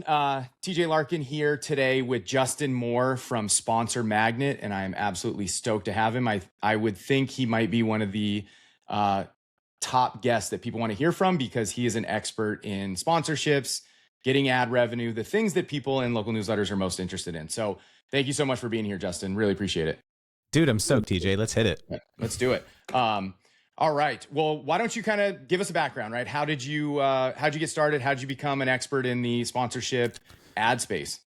TJ Larkin here today with Justin Moore from Sponsor Magnet, and I'm absolutely stoked to have him. I would think he might be one of the top guests that people want to hear from because he is an expert in sponsorships, getting ad revenue, the things that people in local newsletters are most interested in. So thank you so much for being here, Justin. Really appreciate it. Dude, I'm stoked, TJ. Let's hit it. Let's do it. All right. Well, why don't you kind of give us a background, right? How'd you get started? How'd you become an expert in the sponsorship ad space?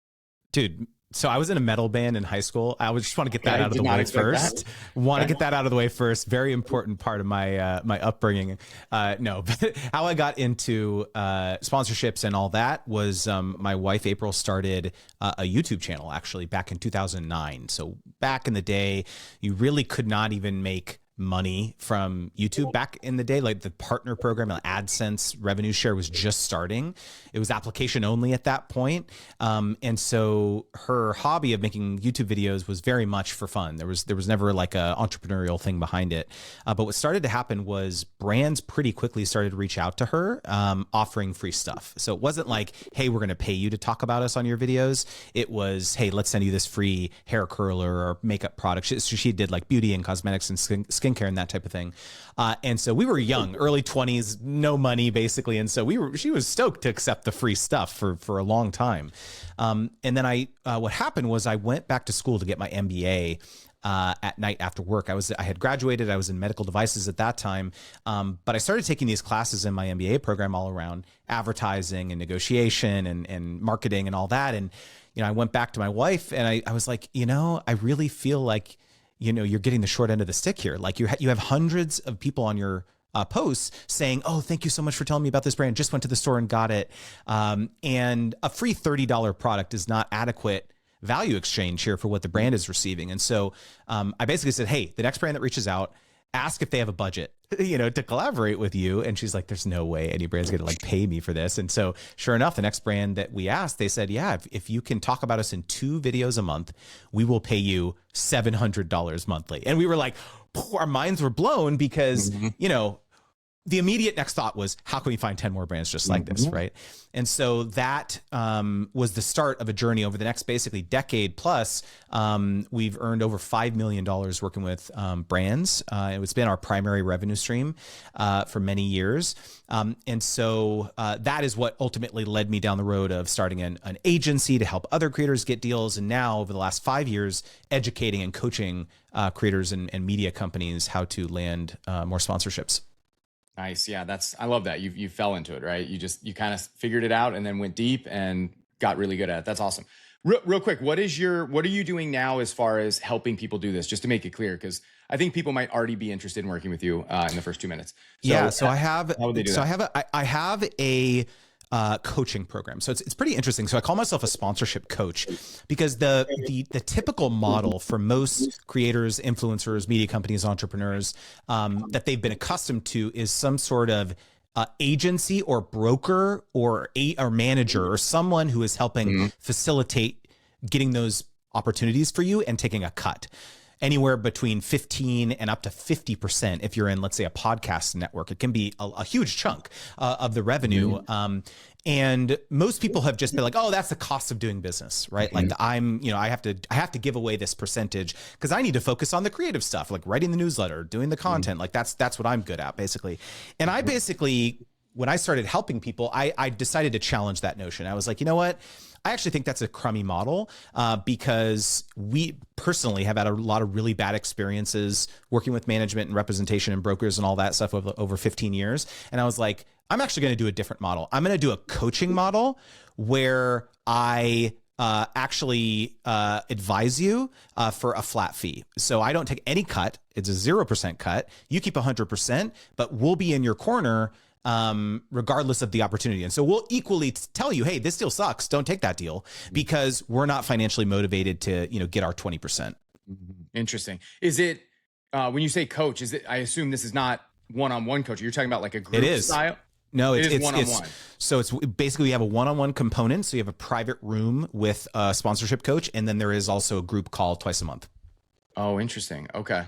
Dude, so I was in a metal band in high school. I just want to get that out of the way first. Want to get that out of the way first. Very important part of my my upbringing. No, but how I got into sponsorships and all that was my wife April started a YouTube channel actually back in 2009. So back in the day, you really could not even make money from YouTube back in the day. Like the partner program, AdSense revenue share was just starting. It was application only at that point. And so her hobby of making YouTube videos was very much for fun. There was never like a entrepreneurial thing behind it. But what started to happen was brands pretty quickly started to reach out to her, offering free stuff. So it wasn't like, hey, we're going to pay you to talk about us on your videos. It was, hey, let's send you this free hair curler or makeup product. She did like beauty and cosmetics and skincare and that type of thing. And so we were young, early 20s, no money basically. And so she was stoked to accept the free stuff for a long time. And then what happened was I went back to school to get my MBA at night after work. I had graduated. I was in medical devices at that time. But I started taking these classes in my MBA program all around advertising and negotiation and marketing and all that. And, I went back to my wife and I was like, I really feel like, you're getting the short end of the stick here. Like you have hundreds of people on your posts saying, oh, thank you so much for telling me about this brand. Just went to the store and got it. And a free $30 product is not adequate value exchange here for what the brand is receiving. And so I basically said, hey, the next brand that reaches out, ask if they have a budget, to collaborate with you. And she's like, there's no way any brand's going to like pay me for this. And so sure enough, the next brand that we asked, they said, yeah, if you can talk about us in 2 videos a month, we will pay you $700 monthly. And we were like, our minds were blown because, the immediate next thought was, how can we find 10 more brands just like this, right? And so that was the start of a journey over the next basically decade plus. We've earned over $5 million working with brands. It's been our primary revenue stream for many years. And so that is what ultimately led me down the road of starting an agency to help other creators get deals. And now over the last 5 years, educating and coaching creators and media companies how to land more sponsorships. Nice. Yeah, I love that. You fell into it, right? You kind of figured it out and then went deep and got really good at it. That's awesome. Real quick, what are you doing now as far as helping people do this? Just to make it clear, because I think people might already be interested in working with you in the first 2 minutes. So I have a coaching program. So it's pretty interesting. So I call myself a sponsorship coach because the typical model for most creators, influencers, media companies, entrepreneurs that they've been accustomed to is some sort of agency or broker or manager or someone who is helping facilitate getting those opportunities for you and taking a cut. Anywhere between 15 and up to 50% if you're in, let's say, a podcast network. It can be a huge chunk of the revenue. And most people have just been like, oh, that's the cost of doing business, right? Like I have to give away this percentage because I need to focus on the creative stuff, like writing the newsletter, doing the content. Like that's what I'm good at, basically. And I basically, when I started helping people, I decided to challenge that notion. I was like, you know what? I actually think that's a crummy model because we personally have had a lot of really bad experiences working with management and representation and brokers and all that stuff over 15 years. And I was like, I'm actually going to do a different model. I'm going to do a coaching model where I actually advise you for a flat fee. So I don't take any cut. It's a 0% cut. You keep 100%, but we'll be in your corner regardless of the opportunity. And so we'll equally tell you, hey, this deal sucks. Don't take that deal because we're not financially motivated to, get our 20%. Interesting. Is it, when you say coach, I assume this is not one-on-one coaching. You're talking about like a group style? No, it's one-on-one. So it's basically we have a one-on-one component. So you have a private room with a sponsorship coach. And then there is also a group call twice a month. Oh, interesting. Okay.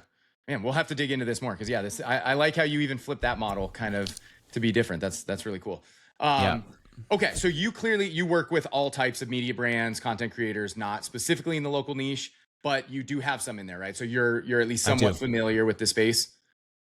Man, we'll have to dig into this more. Cause I like how you even flip that model kind of to be different. That's really cool. Okay, so you work with all types of media brands, content creators, not specifically in the local niche, but you do have some in there, right? So you're at least somewhat familiar with the space.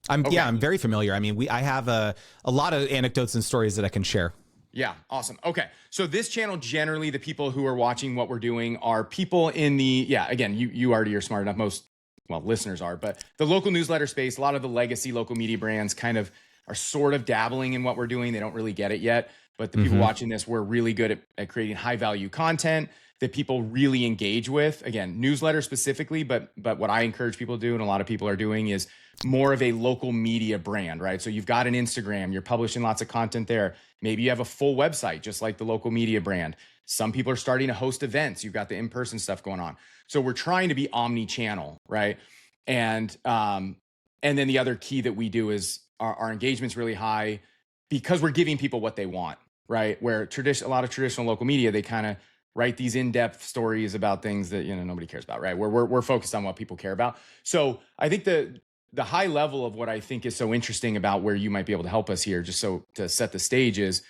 I'm very familiar. I mean, I have a lot of anecdotes and stories that I can share. Yeah, awesome. Okay, so this channel, generally the people who are watching what we're doing are people in the, yeah, again, you already are smart enough, most, well, listeners are, but the local newsletter space, a lot of the legacy local media brands kind of are sort of dabbling in what we're doing. They don't really get it yet, but the people watching this, we're really good at creating high value content that people really engage with. Again, newsletter specifically, but what I encourage people to do, and a lot of people are doing, is more of a local media brand, right? So you've got an Instagram, you're publishing lots of content there. Maybe you have a full website, just like the local media brand. Some people are starting to host events. You've got the in-person stuff going on. So we're trying to be omni-channel, right? And then the other key that we do is our engagement's really high because we're giving people what they want, right? Where a lot of traditional local media, they kind of write these in-depth stories about things that nobody cares about, right? Where we're focused on what people care about. So I think the high level of what I think is so interesting about where you might be able to help us here, just so to set the stage, is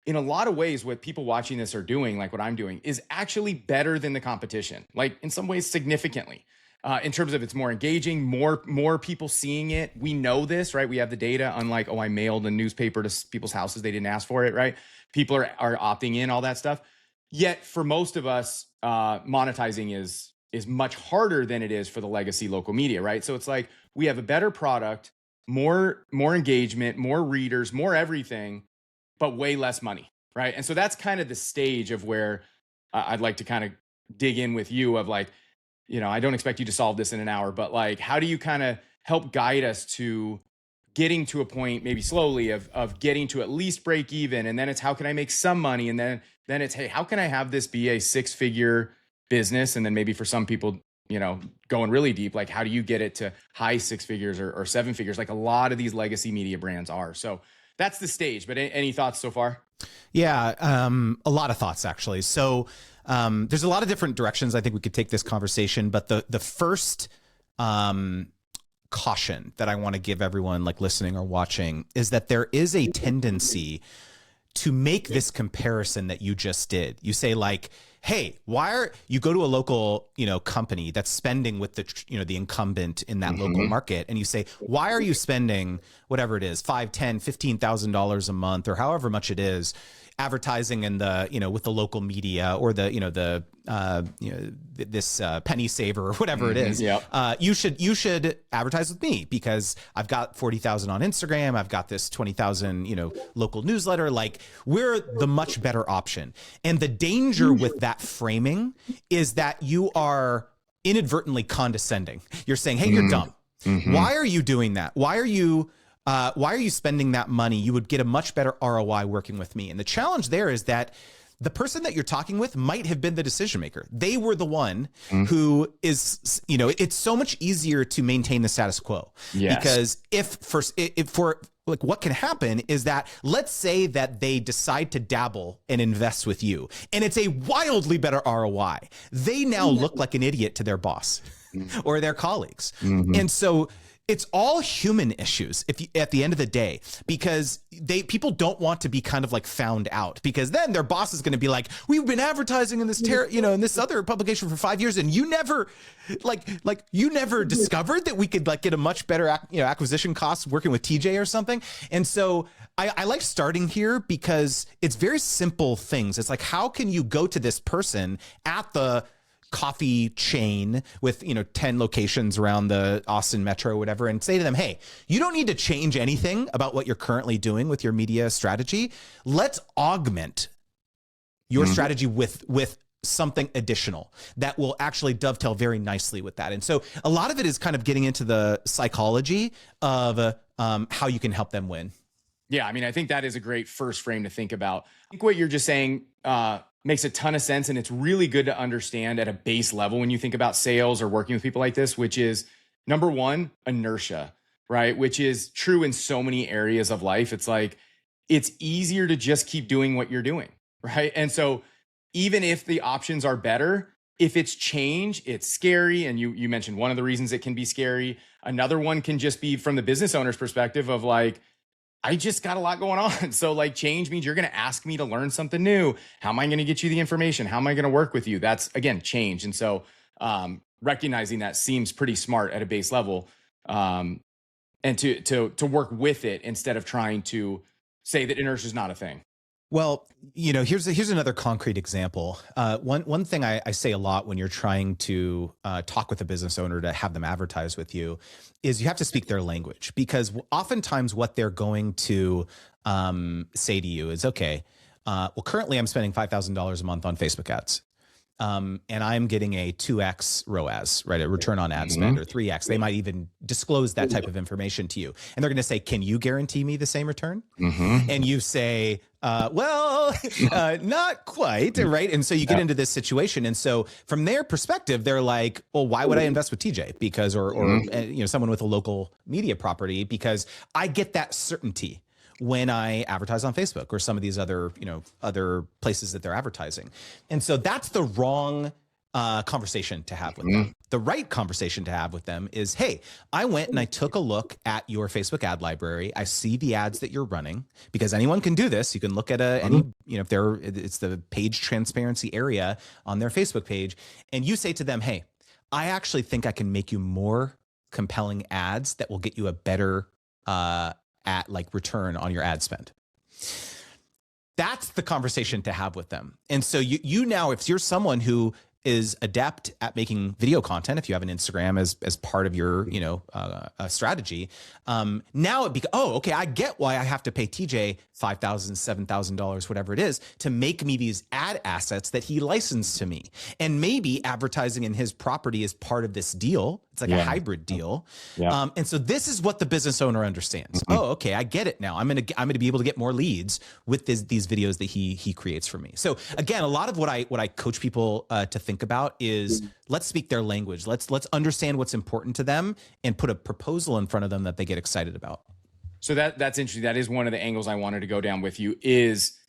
in a lot of ways what people watching this are doing, like what I'm doing, is actually better than the competition, like in some ways significantly. In terms of it's more engaging, more people seeing it. We know this, right? We have the data, unlike, I mailed a newspaper to people's houses, they didn't ask for it, right? People are opting in, all that stuff. Yet for most of us, monetizing is much harder than it is for the legacy local media, right? So it's like we have a better product, more engagement, more readers, more everything, but way less money, right? And so that's kind of the stage of where I'd like to kind of dig in with you of like, I don't expect you to solve this in an hour, but like, how do you kind of help guide us to getting to a point, maybe slowly, of getting to at least break even, and then it's how can I make some money, and then it's, hey, how can I have this be a 6-figure business, and then maybe for some people, going really deep, like how do you get it to high 6 figures or 7 figures, like a lot of these legacy media brands are. So that's the stage. But any thoughts so far? Yeah, a lot of thoughts actually. So there's a lot of different directions I think we could take this conversation, but the first caution that I want to give everyone like listening or watching is that there is a tendency to make this comparison that you just did. You say like, hey, you go to a local, company that's spending with the incumbent in that local market, and you say, why are you spending whatever it is, $5,000, $10,000, $15,000 a month, or however much it is, advertising in the, with the local media or this penny saver or whatever it is. Yep. You should advertise with me because I've got 40,000 on Instagram. I've got this 20,000, local newsletter. Like, we're the much better option. And the danger with that framing is that you are inadvertently condescending. You're saying, hey, you're dumb. Why are you doing that? Why are you spending that money? You would get a much better ROI working with me. And the challenge there is that the person that you're talking with might have been the decision maker. They were the one who is, it's so much easier to maintain the status quo. Yes. Because what can happen is that, let's say that they decide to dabble and invest with you, and it's a wildly better ROI. They now look like an idiot to their boss or their colleagues. And so it's all human issues at the end of the day, because people don't want to be kind of like found out, because then their boss is going to be like, we've been advertising in this in this other publication for 5 years, and you never you never discovered that we could like get a much better acquisition cost working with TJ or something. And so I like starting here because it's very simple things. It's like, how can you go to this person at the coffee chain with 10 locations around the Austin metro or whatever, and say to them, hey, you don't need to change anything about what you're currently doing with your media strategy. Let's augment your strategy with something additional that will actually dovetail very nicely with that. And so a lot of it is kind of getting into the psychology of how you can help them win. Yeah, I mean, I think that is a great first frame to think about. I think what you're just saying makes a ton of sense, and it's really good to understand at a base level when you think about sales or working with people like this, which is, number one, inertia, right? Which is true in so many areas of life. It's like, it's easier to just keep doing what you're doing, right? And so even if the options are better, if it's change, it's scary. And you mentioned one of the reasons it can be scary. Another one can just be from the business owner's perspective of like, I just got a lot going on. So like change means you're going to ask me to learn something new. How am I going to get you the information? How am I going to work with you? That's again, change. And so recognizing that seems pretty smart at a base level. And to work with it instead of trying to say that inertia is not a thing. Well, here's another concrete example. One thing I say a lot when you're trying to talk with a business owner to have them advertise with you is you have to speak their language, because oftentimes what they're going to say to you is, okay, well, currently I'm spending $5,000 a month on Facebook ads. And I'm getting a 2x ROAS, right? A return on ad spend, or 3x. They might even disclose that type of information to you. And they're going to say, can you guarantee me the same return? And you say, well, not quite, right? And so you get into this situation. And so from their perspective, they're like, well, why would I invest with TJ? Because, or someone with a local media property, because I get that certainty when I advertise on Facebook or some of these other, other places that they're advertising. And so that's the wrong conversation to have with them. The right conversation to have with them is, hey, I went and I took a look at your Facebook ad library. I see the ads that you're running, because anyone can do this. You can look at any, if it's the page transparency area on their Facebook page, and you say to them, hey, I actually think I can make you more compelling ads that will get you a better at like return on your ad spend. That's the conversation to have with them. And so you now, if you're someone who is adept at making video content, if you have an Instagram as part of your strategy, now it becomes, oh, okay, I get why I have to pay TJ $5,000, $7,000, whatever it is, to make me these ad assets that he licensed to me. And maybe advertising in his property is part of this deal. It's like a hybrid deal. And so this is what the business owner understands. Oh, okay, I get it now. I'm gonna be able to get more leads with these videos that he creates for me. So again, a lot of what I coach people to think about is, let's speak their language. Let's understand what's important to them and put a proposal in front of them that they get excited about. So that's interesting. That is one of the angles I wanted to go down with you, is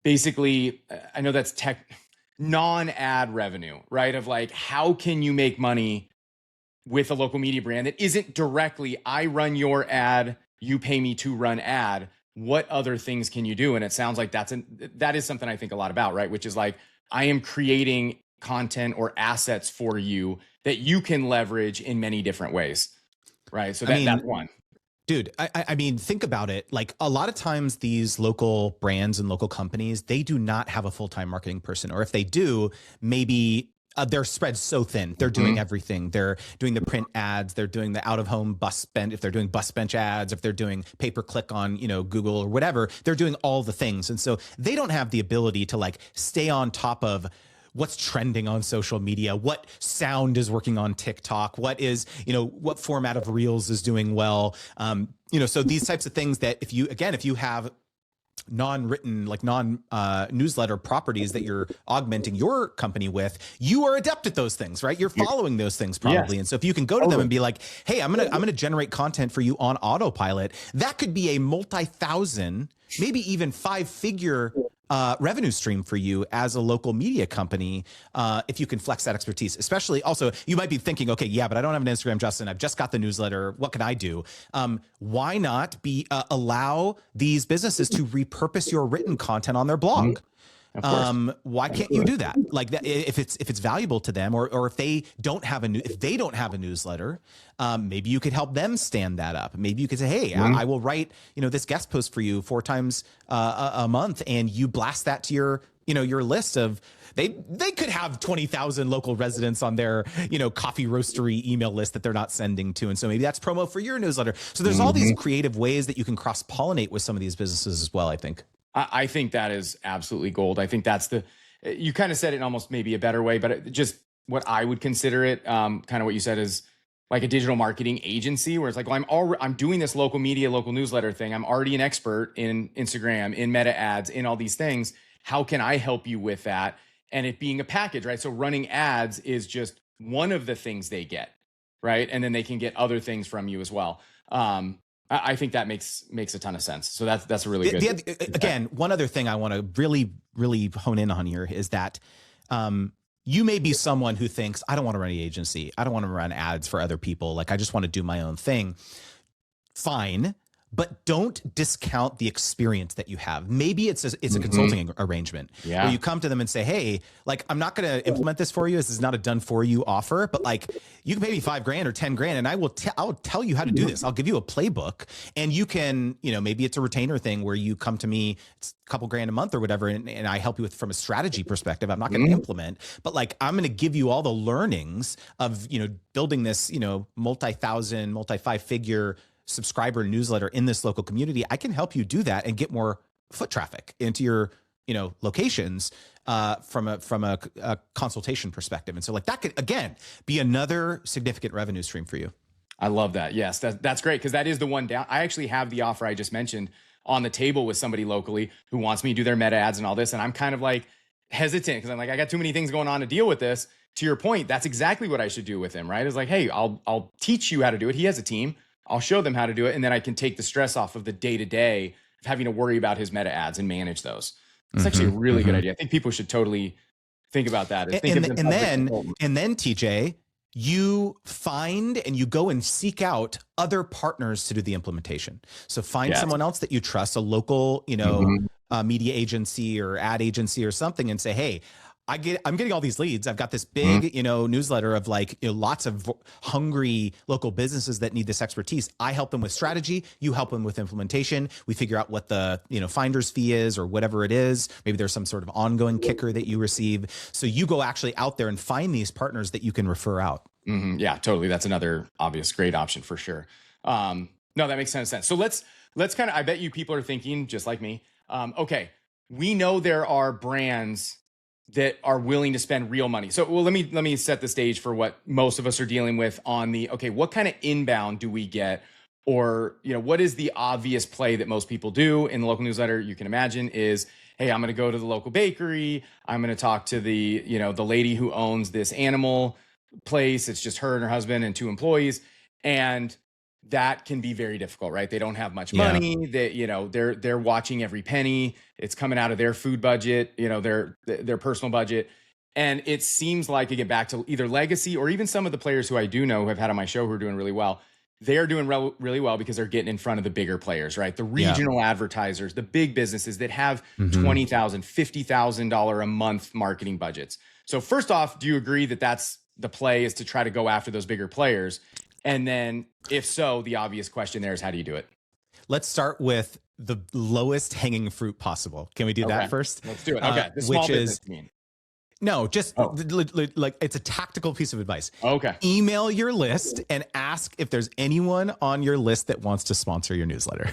basically, I know that's non-ad revenue, right? Of like, how can you make money with a local media brand that isn't directly, I run your ad, you pay me to run ad. What other things can you do? And it sounds like that is something I think a lot about, right? Which is like, I am creating content or assets for you that you can leverage in many different ways, right? So that's one. Dude, I mean, think about it. Like, a lot of times these local brands and local companies, they do not have a full-time marketing person. Or if they do, maybe they're spread so thin. They're doing everything. They're doing the print ads. They're doing the out-of-home bus bench. If they're doing bus bench ads, if they're doing pay-per-click on, Google or whatever, they're doing all the things. And so they don't have the ability to like stay on top of what's trending on social media, what sound is working on TikTok, what is, what format of reels is doing well. So these types of things that if you have non-written, like newsletter properties that you're augmenting your company with, you are adept at those things, right? You're following those things probably. Yes. And so if you can go to them and be like, hey, I'm going to generate content for you on autopilot, that could be a multi-thousand, maybe even 5-figure revenue stream for you as a local media company, if you can flex that expertise. Especially, also, you might be thinking, okay, yeah, but I don't have an Instagram, Justin. I've just got the newsletter. What can I do? Why not allow these businesses to repurpose your written content on their blog? Why can't you do that? Like that, if it's valuable to them, or if they don't have a newsletter, maybe you could help them stand that up. Maybe you could say, hey, I will write, this guest post for you 4 times a month, and you blast that to your list of, they could have 20,000 local residents on their, coffee roastery email list that they're not sending to. And so maybe that's promo for your newsletter. So there's all these creative ways that you can cross-pollinate with some of these businesses as well, I think. I think that is absolutely gold. I think that's you kind of said it in almost maybe a better way, but just what I would consider it, kind of what you said is like a digital marketing agency, where it's like, well, I'm doing this local media, local newsletter thing. I'm already an expert in Instagram, in meta ads, in all these things. How can I help you with that? And it being a package, right? So running ads is just one of the things they get, right? And then they can get other things from you as well. I think that makes a ton of sense. So that's a really good. Again, one other thing I want to really, really hone in on here is that you may be someone who thinks, I don't want to run an agency. I don't want to run ads for other people. Like, I just want to do my own thing. Fine. but don't discount the experience that you have. Maybe it's a consulting arrangement where you come to them and say, hey, like, I'm not going to implement this for you. This is not a done for you offer, but like, you can pay me $5,000 or $10,000 and I'll tell you how to do this. I'll give you a playbook, and you can, maybe it's a retainer thing where you come to me, it's a couple grand a month or whatever. And I help you with, from a strategy perspective. I'm not going to implement, but like, I'm going to give you all the learnings of, building this, multi-thousand, multi-5-figure subscriber newsletter in this local community. I can help you do that and get more foot traffic into your, locations from a consultation perspective. And so like that could, again, be another significant revenue stream for you. I love that. Yes, that's great, because that is the one down. I actually have the offer I just mentioned on the table with somebody locally who wants me to do their meta ads and all this. And I'm kind of like hesitant because I'm like, I got too many things going on to deal with this. To your point, that's exactly what I should do with him, right? It's like, hey, I'll teach you how to do it. He has a team. I'll show them how to do it. And then I can take the stress off of the day-to-day of having to worry about his meta ads and manage those. It's actually a really good idea. I think people should totally think about that. And then TJ, you find and you go and seek out other partners to do the implementation. So find someone else that you trust, a local, media agency or ad agency or something, and say, hey, I'm getting all these leads. I've got this big, newsletter of like, lots of hungry local businesses that need this expertise. I help them with strategy. You help them with implementation. We figure out what the, finder's fee is or whatever it is. Maybe there's some sort of ongoing kicker that you receive. So you go actually out there and find these partners that you can refer out. Yeah, totally. That's another obvious great option for sure. No, that makes sense. So let's kind of, I bet you people are thinking just like me. Okay, we know there are brands that are willing to spend real money. So, well, let me set the stage for what most of us are dealing with on the, okay, what kind of inbound do we get? Or, what is the obvious play that most people do in the local newsletter? You can imagine is, hey, I'm going to go to the local bakery. I'm going to talk to the, the lady who owns this animal place. It's just her and her husband and 2 employees. And that can be very difficult, right? They don't have much money. They're watching every penny. It's coming out of their food budget, their personal budget. And it seems like, again, back to either legacy or even some of the players who I do know who have had on my show who are doing really well. They're doing really well because they're getting in front of the bigger players, right? The regional advertisers, the big businesses that have $20,000, $50,000 a month marketing budgets. So first off, do you agree that that's the play, is to try to go after those bigger players? And then if so, the obvious question there is, how do you do it? Let's start with the lowest hanging fruit possible. Can we do that first? Let's do it. Okay. The small business mean. No, just like it's a tactical piece of advice. Okay. Email your list and ask if there's anyone on your list that wants to sponsor your newsletter.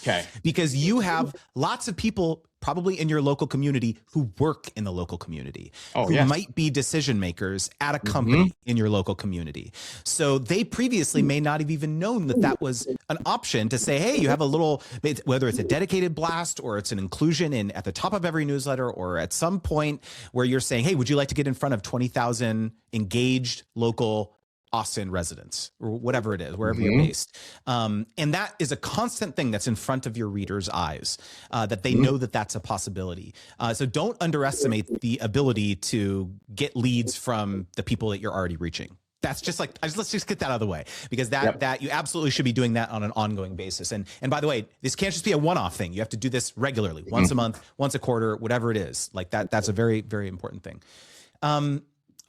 Okay. Because you have lots of people probably in your local community who work in the local community, who might be decision makers at a company in your local community. So they previously may not have even known that that was an option to say, hey, you have a little, whether it's a dedicated blast or it's an inclusion in at the top of every newsletter, or at some point where you're saying, hey, would you like to get in front of 20,000 engaged local Austin residents, or whatever it is, wherever you're based. And that is a constant thing that's in front of your readers' eyes, that they know that that's a possibility. So don't underestimate the ability to get leads from the people that you're already reaching. That's just like, let's just get that out of the way, because that you absolutely should be doing that on an ongoing basis. And by the way, this can't just be a one-off thing. You have to do this regularly, once a month, once a quarter, whatever it is. Like that's a very, very important thing.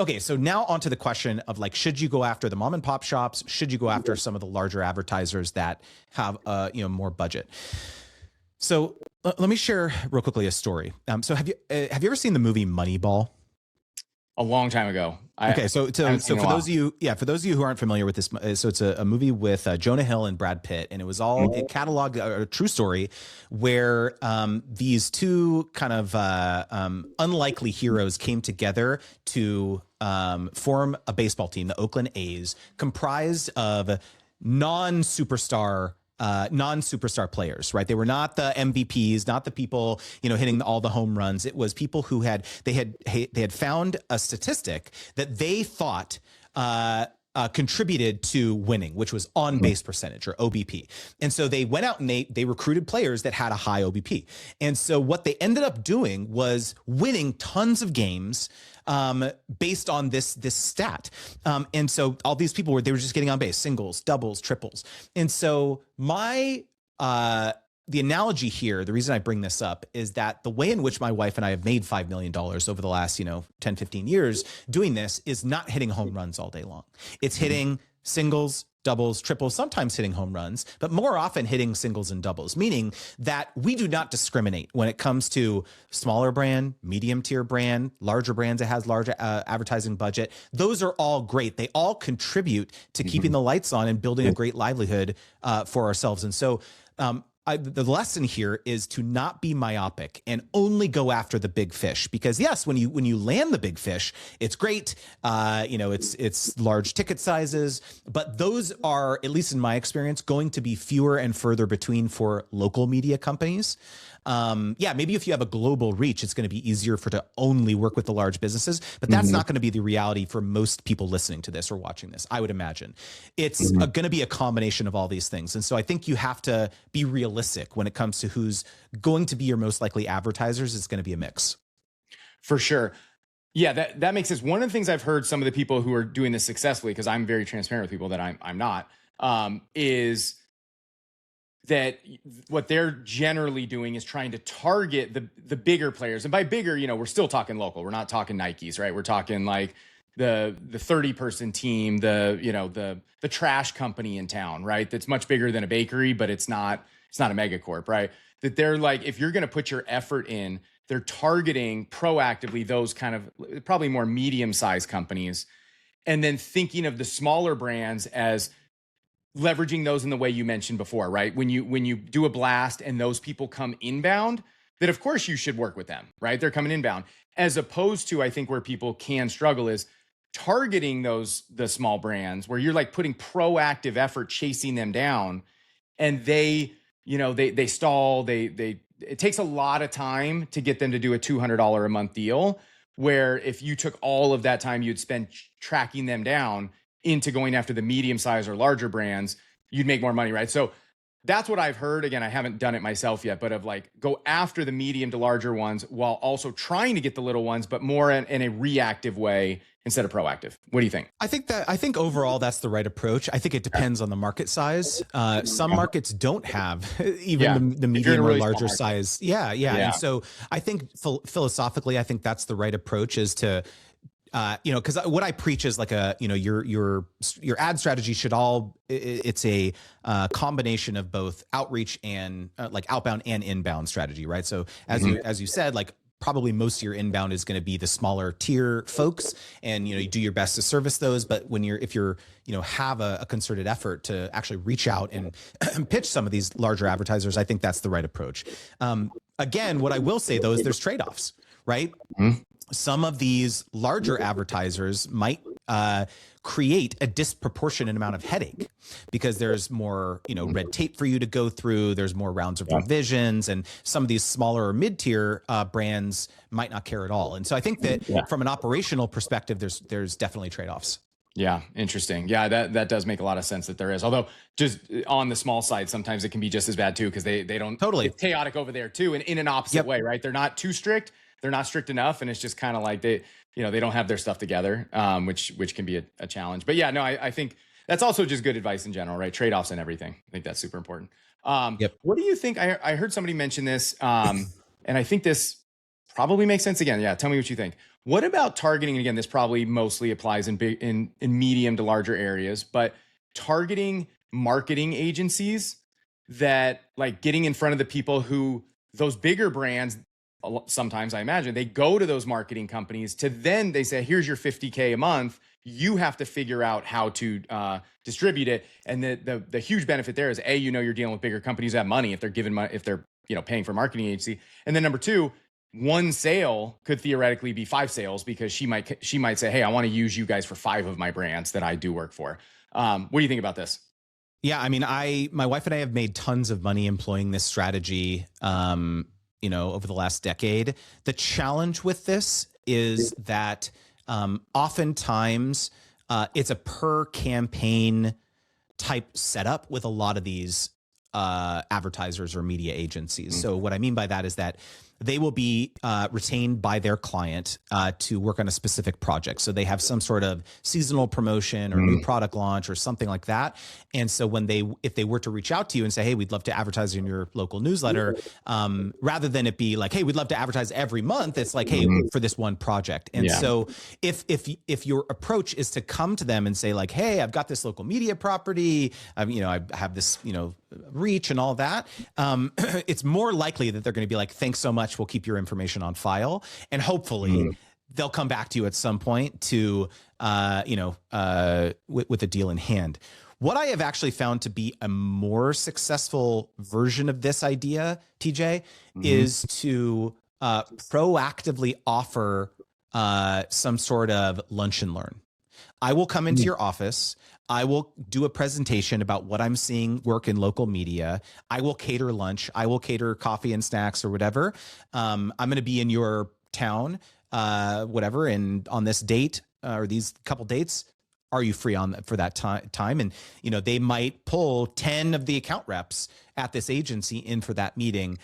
Okay, so now onto the question of like, should you go after the mom and pop shops? Should you go after some of the larger advertisers that have more budget? So let me share real quickly a story. So have you ever seen the movie Moneyball? A long time ago. So for those of you who aren't familiar with this, so it's a movie with Jonah Hill and Brad Pitt, and it was all it cataloged a true story where these two kind of unlikely heroes came together to form a baseball team, the Oakland A's, comprised of non-superstar players, right? They were not the MVPs, not the people, hitting all the home runs. It was people who had found a statistic that they thought contributed to winning, which was on base percentage, or OBP. And so they went out and they recruited players that had a high OBP. And so what they ended up doing was winning tons of games based on this stat. And so all these people they were just getting on base, singles, doubles, triples. And so my the analogy here, the reason I bring this up is that the way in which my wife and I have made $5 million over the last, 10, 15 years doing this is not hitting home runs all day long. It's hitting singles, doubles, triples, sometimes hitting home runs, but more often hitting singles and doubles, meaning that we do not discriminate when it comes to smaller brand, medium tier brand, larger brands that has larger advertising budget. Those are all great. They all contribute to keeping the lights on and building a great livelihood for ourselves. And so, the lesson here is to not be myopic and only go after the big fish, because yes, when you land the big fish, it's great. It's large ticket sizes, but those are, at least in my experience, going to be fewer and further between for local media companies. Maybe if you have a global reach, it's going to be easier to only work with the large businesses, but that's not going to be the reality for most people listening to this or watching this, I would imagine. It's going to be a combination of all these things. And so I think you have to be realistic when it comes to who's going to be your most likely advertisers. It's going to be a mix. For sure. Yeah, that makes sense. One of the things I've heard some of the people who are doing this successfully, because I'm very transparent with people that I'm not, is that what they're generally doing is trying to target the bigger players. And by bigger, we're still talking local. We're not talking Nikes, right? We're talking like the 30-person team, the trash company in town, right? That's much bigger than a bakery, but it's not a megacorp, right? That they're like, if you're going to put your effort in, they're targeting proactively those kind of probably more medium-sized companies, and then thinking of the smaller brands as leveraging those in the way you mentioned before, right? When you do a blast and those people come inbound, that of course you should work with them, right? They're coming inbound. As opposed to, I think where people can struggle is targeting the small brands where you're like putting proactive effort chasing them down, and they stall, it takes a lot of time to get them to do a $200 a month deal, where if you took all of that time you'd spend tracking them down into going after the medium size or larger brands, you'd make more money, right? So that's what I've heard. Again, I haven't done it myself yet, but of like go after the medium to larger ones while also trying to get the little ones, but more in a reactive way instead of proactive. What do you think? I think overall that's the right approach. I think it depends on the market size. Some markets don't have even the medium or larger size. Yeah. And so I think philosophically, I think that's the right approach, is to because what I preach is like your ad strategy should it's a combination of both outreach and like outbound and inbound strategy, right? So as you said, like probably most of your inbound is going to be the smaller tier folks, and you do your best to service those. But if you're have a concerted effort to actually reach out and pitch some of these larger advertisers, I think that's the right approach. Again, what I will say though is there's trade-offs, right? Some of these larger advertisers might create a disproportionate amount of headache because there's more, red tape for you to go through. There's more rounds of revisions, and some of these smaller or mid-tier brands might not care at all. And so I think that from an operational perspective, there's definitely trade-offs. Yeah. Interesting. Yeah. That does make a lot of sense that there is. Although just on the small side, sometimes it can be just as bad too, because they don't totally. It's chaotic over there too. And in an opposite way, right? They're not too strict. They're not strict enough. And it's just kind of like they don't have their stuff together, which can be a challenge. But yeah, no, I think that's also just good advice in general, right? Trade-offs and everything. I think that's super important. What do you think? I heard somebody mention this, and I think this probably makes sense again. Yeah. Tell me what you think. What about targeting? Again, this probably mostly applies in medium to larger areas, but targeting marketing agencies that like getting in front of the people who those bigger brands, sometimes I imagine they go to those marketing companies to then they say, here's your $50K a month. You have to figure out how to distribute it. And the huge benefit there is you're dealing with bigger companies that have money if they're giving money, if they're paying for marketing agency. And then number two, one sale could theoretically be 5 sales because she might say, hey, I want to use you guys for 5 of my brands that I do work for. What do you think about this? Yeah, I mean, my wife and I have made tons of money employing this strategy, over the last decade. The challenge with this is that oftentimes it's a per campaign type setup with a lot of these advertisers or media agencies. So what I mean by that is that they will be retained by their client to work on a specific project. So they have some sort of seasonal promotion or new product launch or something like that. And so if they were to reach out to you and say, hey, we'd love to advertise in your local newsletter, rather than it be like, hey, we'd love to advertise every month, it's like, hey, for this one project. And so if your approach is to come to them and say like, hey, I've got this local media property, I have this, reach and all that, it's more likely that they're going to be like, thanks so much, we'll keep your information on file. And hopefully they'll come back to you at some point to, with a deal in hand. What I have actually found to be a more successful version of this idea, TJ, is to proactively offer some sort of lunch and learn. I will come into your office. I will do a presentation about what I'm seeing work in local media. I will cater lunch. I will cater coffee and snacks or whatever. I'm going to be in your town, whatever, and on this date or these couple dates, are you free for that time? And, they might pull 10 of the account reps at this agency in for that meeting.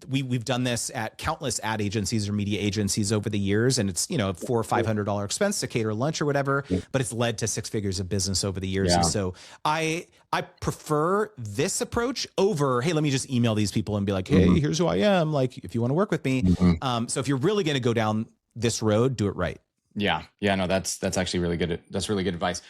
We've done this at countless ad agencies or media agencies over the years, and it's $400 or $500 expense to cater lunch or whatever, but it's led to 6 figures of business over the years. And so I prefer this approach over, hey, let me just email these people and be like, hey, here's who I am, like if you want to work with me. So if you're really going to go down this road, do it right. Yeah, no, that's actually really good. That's really good advice.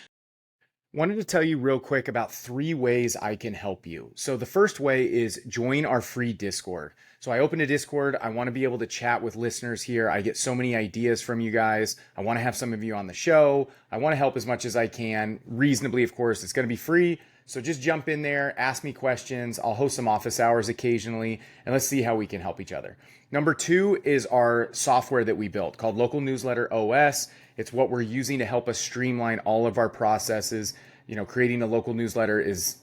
Wanted to tell you real quick about 3 ways I can help you. So the first way is join our free Discord. So I opened a Discord. I want to be able to chat with listeners here. I get so many ideas from you guys. I want to have some of you on the show. I want to help as much as I can, reasonably, of course. It's going to be free. So just jump in there, ask me questions. I'll host some office hours occasionally, and let's see how we can help each other. Number 2 is our software that we built called Local Newsletter OS. It's what we're using to help us streamline all of our processes. Creating a local newsletter is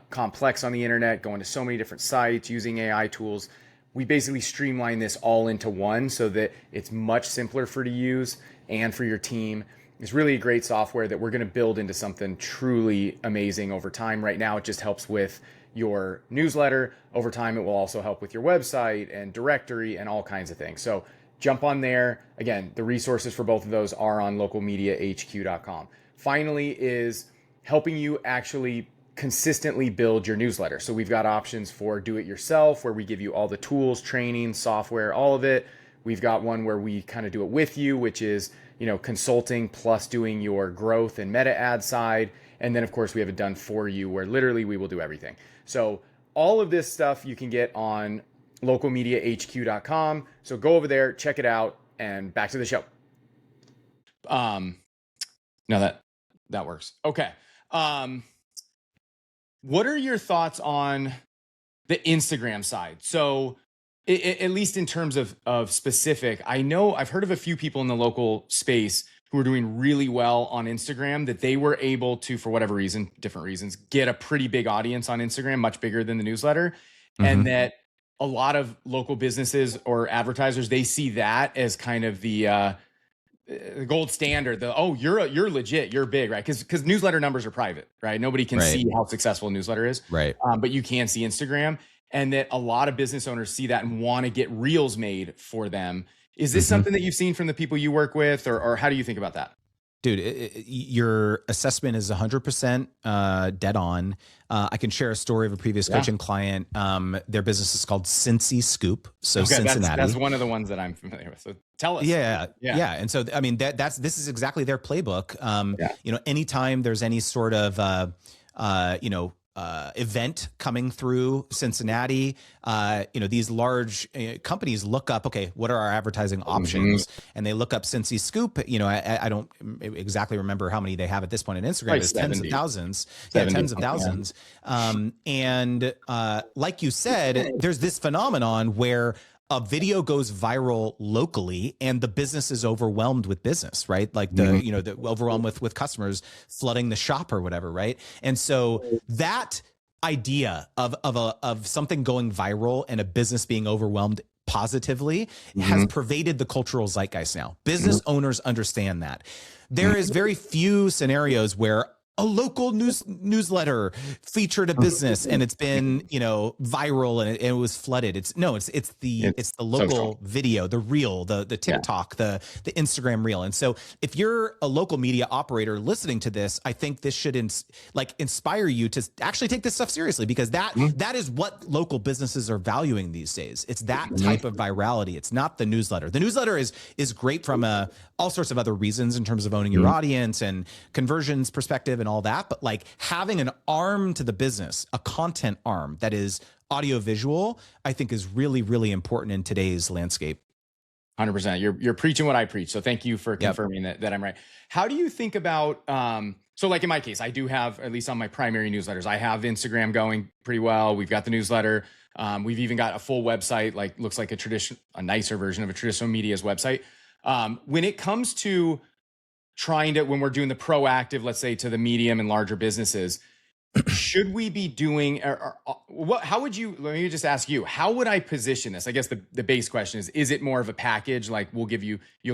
complex on the internet, going to so many different sites, using AI tools. We basically streamline this all into one so that it's much simpler to use and for your team. It's really a great software that we're going to build into something truly amazing over time. Right now, it just helps with your newsletter. Over time, it will also help with your website and directory and all kinds of things. So jump on there. Again, the resources for both of those are on localmediahq.com. Finally is helping you actually consistently build your newsletter. So we've got options for do it yourself, where we give you all the tools, training, software, all of it. We've got one where we kind of do it with you, which is, consulting plus doing your growth and meta ad side. And then of course we have it done for you where literally we will do everything. So all of this stuff you can get on localmediahq.com. So go over there, check it out, and back to the show. No, that works. Okay. What are your thoughts on the Instagram side? So at least in terms of specific, I know I've heard of a few people in the local space who are doing really well on Instagram, that they were able to, for whatever reason, different reasons, get a pretty big audience on Instagram, much bigger than the newsletter. And that a lot of local businesses or advertisers, they see that as kind of the gold standard. You're legit, you're big, right? Because newsletter numbers are private, right? Nobody can see how successful a newsletter is, right? But you can see Instagram, and that a lot of business owners see that and want to get reels made for them. Is this something that you've seen from the people you work with, or how do you think about that? Dude, your assessment is 100% dead on. I can share a story of a previous coaching client. Their business is called Cincy Scoop. So okay, Cincinnati. That's one of the ones that I'm familiar with. So tell us. Yeah. And so, I mean, this is exactly their playbook. Anytime there's any sort of, event coming through Cincinnati, these large companies look up, okay, what are our advertising options? And they look up Cincy Scoop. I don't exactly remember how many they have at this point on Instagram. Like it's 70. Tens of thousands. 70, tens of thousands. Like you said, there's this phenomenon where a video goes viral locally and the business is overwhelmed with business, right? Like the overwhelmed with customers flooding the shop or whatever, right? And so that idea of something going viral and a business being overwhelmed positively has pervaded the cultural zeitgeist now. Business owners understand that. There is very few scenarios where a local newsletter featured a business and it's been, viral and it was flooded. It's the social. local video, the reel, the TikTok, the Instagram reel. And so if you're a local media operator listening to this, I think this should inspire you to actually take this stuff seriously, because that is what local businesses are valuing these days. It's that type of virality. It's not the newsletter. The newsletter is great from all sorts of other reasons in terms of owning your audience and conversions perspective and all that. But like having an arm to the business, a content arm that is audio visual, I think is really, really important in today's landscape. 100%. You're preaching what I preach. So thank you for confirming that I'm right. How do you think about, so like in my case, I do have, at least on my primary newsletters, I have Instagram going pretty well. We've got the newsletter. We've even got a full website, like looks like a nicer version of a traditional media's website. When it comes to when we're doing the proactive, let's say to the medium and larger businesses, should we be doing, how would you, let me just ask you, how would I position this? I guess the base question is it more of a package? Like you'll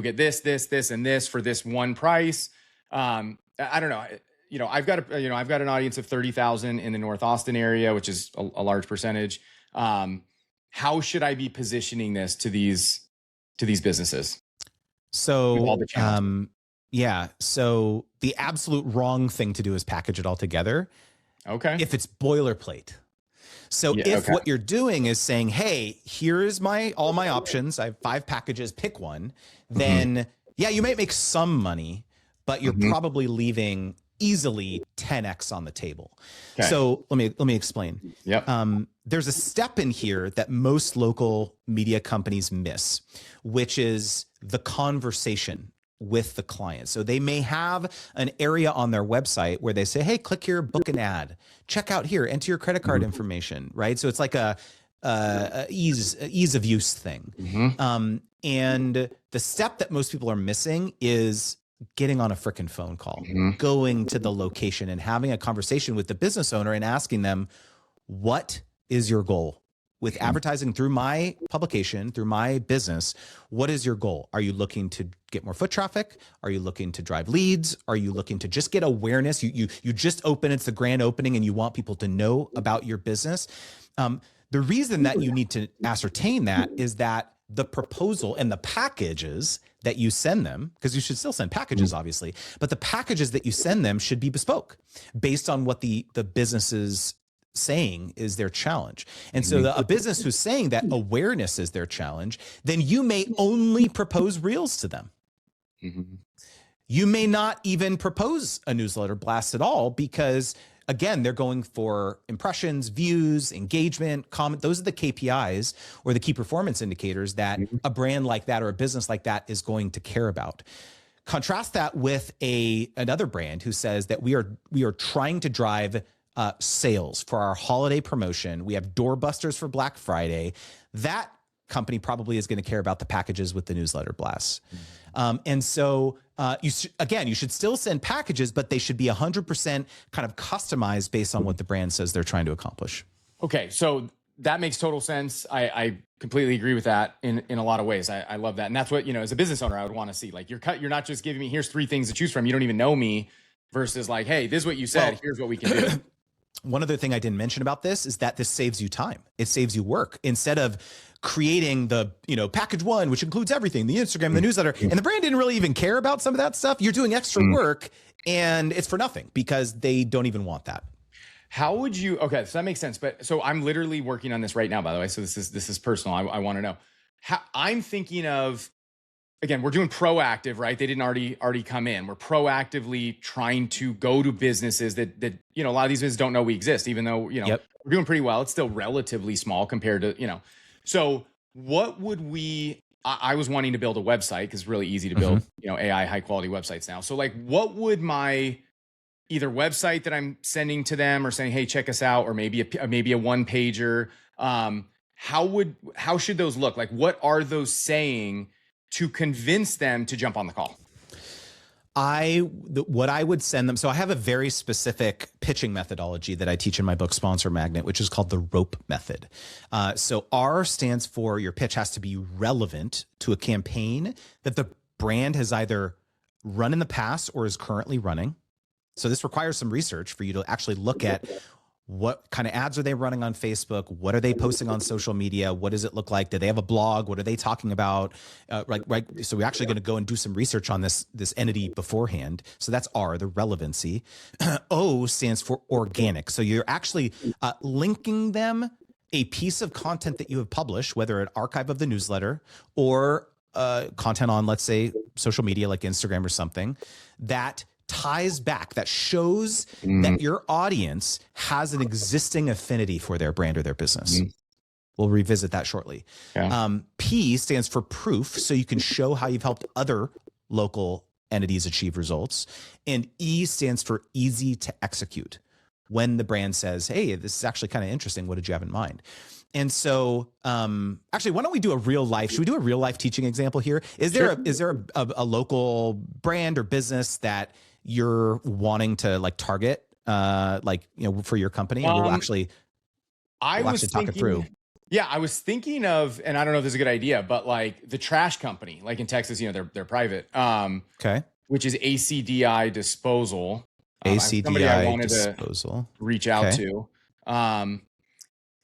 get this, and this for this one price. I don't know. I've got an audience of 30,000 in the North Austin area, which is a large percentage. How should I be positioning this to these businesses? So, so the absolute wrong thing to do is package it all together. Okay. If it's boilerplate. So what you're doing is saying, hey, here's all my options. I have 5 packages, pick one. Then you might make some money, but you're probably leaving easily 10x on the table. Okay. So let me explain. Yep. There's a step in here that most local media companies miss, which is the conversation with the client. So they may have an area on their website where they say, hey, click here, book an ad, check out here, enter your credit card information, right? So it's like a ease of use thing. And the step that most people are missing is getting on a frickin' phone call, going to the location and having a conversation with the business owner and asking them, what is your goal? With advertising through my publication, through my business, what is your goal? Are you looking to get more foot traffic? Are you looking to drive leads? Are you looking to just get awareness? You just open, it's the grand opening and you want people to know about your business. The reason that you need to ascertain that is that the proposal and the packages that you send them, because you should still send packages, obviously, but the packages that you send them should be bespoke based on what the business's saying is their challenge. And so a business who's saying that awareness is their challenge, then you may only propose reels to them. You may not even propose a newsletter blast at all, because again, they're going for impressions, views, engagement, comment. Those are the KPIs or the key performance indicators that a brand like that or a business like that is going to care about. Contrast that with another brand who says that we are trying to drive sales for our holiday promotion. We have doorbusters for Black Friday. That company probably is going to care about the packages with the newsletter blasts. And so you should still send packages, but they should be 100% kind of customized based on what the brand says they're trying to accomplish. Okay. So that makes total sense. I completely agree with that in a lot of ways. I love that. And that's what, as a business owner, I would want to see. Like you're not just giving me, here's 3 things to choose from. You don't even know me, versus like, hey, this is what you said. Here's what we can do. One other thing I didn't mention about this is that this saves you time. It saves you work. Instead of creating the, package 1, which includes everything, the Instagram, the newsletter, and the brand didn't really even care about some of that stuff. You're doing extra work and it's for nothing because they don't even want that. How would you, okay, so that makes sense. But so I'm literally working on this right now, by the way. So this is personal. I want to know how I'm thinking of. Again, we're doing proactive, right? They didn't already come in. We're proactively trying to go to businesses that a lot of these businesses don't know we exist, even though, we're doing pretty well. It's still relatively small compared to, So what would I was wanting to build a website because it's really easy to build, AI high quality websites now. So like, what would my either website that I'm sending to them or saying, hey, check us out, or maybe a one pager, how should those look? Like, what are those saying to convince them to jump on the call? What I would send them. So I have a very specific pitching methodology that I teach in my book, Sponsor Magnet, which is called the ROPE method. So R stands for your pitch has to be relevant to a campaign that the brand has either run in the past or is currently running. So this requires some research for you to actually look at what kind of ads are they running on Facebook? What are they posting on social media? What does it look like? Do they have a blog? What are they talking about? Right. So we're actually going to go and do some research on this entity beforehand. So that's R, the relevancy. O stands for organic. So you're actually linking them a piece of content that you have published, whether an archive of the newsletter or content on, let's say, social media like Instagram or something, that ties back, that shows that your audience has an existing affinity for their brand or their business. We'll revisit that shortly. Yeah. P stands for proof. So you can show how you've helped other local entities achieve results. And E stands for easy to execute. When the brand says, hey, this is actually kind of interesting. What did you have in mind? And so actually, why don't we do a real life? Should we do a real life teaching example here? Is there a local brand or business that you're wanting to like target, for your company? And we'll actually talk it through. Yeah, I was thinking of, and I don't know if this is a good idea, but like the trash company, like in Texas, they're private. Okay. Which is ACDI Disposal. ACDI I wanted Disposal. to reach out to.